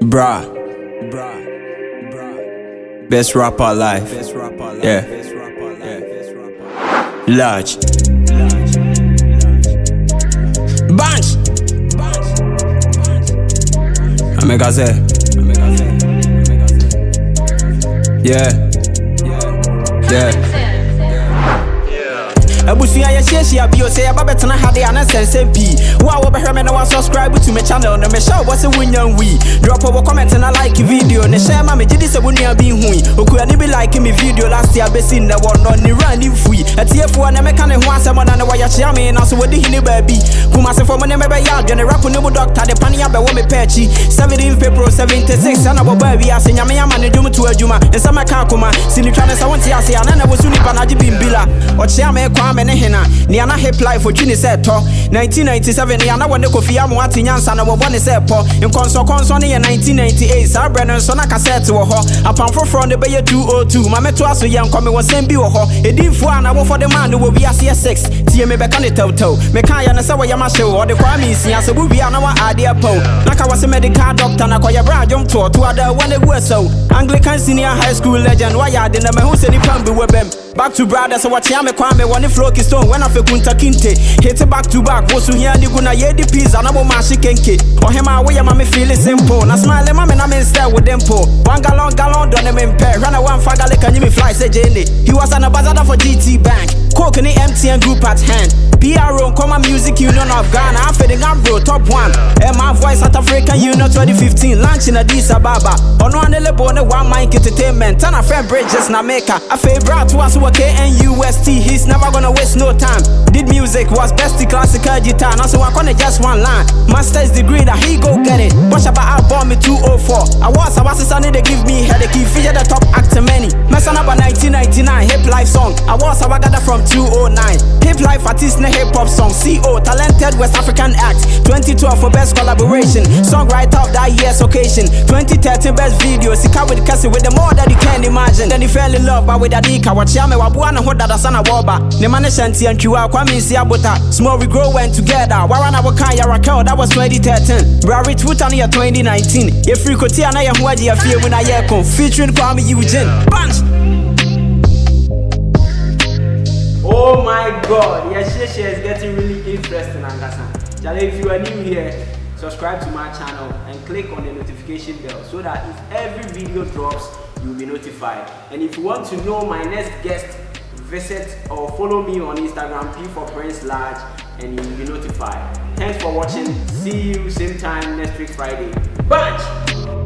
Bruh. Best rapper alive. Yeah. Large. Bunch. Omega Z. Yeah. Abusia ya share bio say ababetena hade anasense pi wa wo behwe me na wa subscribe to my channel no me share wo se wunyan wi drop a comment na like video ne share ma me gidi se wunua bi hui okuya ni be like me video last year besi na wo no ni run ni fui atiefo na me ka ne ho asem na wa ya share me na so wodi hini baabi kuma se fo mo ne me be ya adwene rap ne bu doctor de pani ya be wo me pechi 17 April 76 na bo ba wi ase nyame ya ma ne dum to adwuma nsa ma ka akoma sinitwa ne sa wonte ase ya na wo suni pa na ji bimbila o chia me kwa me ne hena ni ana hip life for twini se to 1997 ni ana wone kofi amu ati nyansa na wo bone se po nkonso ne ye 1998 sa breno so na cassette wo ho apamfo from the beye 202 ma meto aso ye nkome wo sem bi wo ho edinfu ana wo for the man wo wi ase 6 tie me be ka ne tawtaw me ka ya ne se wo ya ma hyew o de kwa mi sia se bu bia na wa ade apo na ka wo se medical doctor na ko ya bra jom to ada wone gu aso Anglican senior high school legend wa ya de na me hu se ni pambe webem back to brothers so what ya me kwa me one flow stone when I fe kunta kinte hit it back to back wo so here ni guna ye di pizza na bo ma shikenke o hema we ya ma me feel simple na smile ma me na me stay with them po 1 gallon don me mpe run a one fagale can you me fly say jene he was an ambassador for GT Bank Coke ni MTN group at hand PRO Nkoma Music Union of Ghana I feel the bro top 1 and my voice South African Union 2015 launch in Addis Ababa ono anele bone one mic entertainment and a friend bridges na maker I feel brought to us KNUST he's never gonna waste no time did music was best classical guitar now so I gonna just one line master's degree that he go get it watch about album me 204 I was sunny they give me headache he feature the top actor many messing up a 1999 hip life song I got that from 209 hip life artist na hip hop song CO talented West African act 2012 for best collaboration songwriter of that year's occasion 2013 best video Sika with Cassie with the more that you can imagine then he fell in love but with Adika watch me wabuana ho dada sana woba ne mane shanti antwiwa kwa mi si abota small we grow went together warana waka ya rakel that was 2013 brari twitter na 2019 ye free kotia na ye ho agi afie mu na ye kon featuring Kwame Eugene bunch. Oh my god, yes, share is getting really interesting and that's Jale, if you are new here, subscribe to my channel and click on the notification bell so that if every video drops, you'll be notified. And if you want to know my next guest, visit or follow me on Instagram, P for Prince Large, and you'll be notified. Thanks for watching. See you same time next week Friday. Bunch!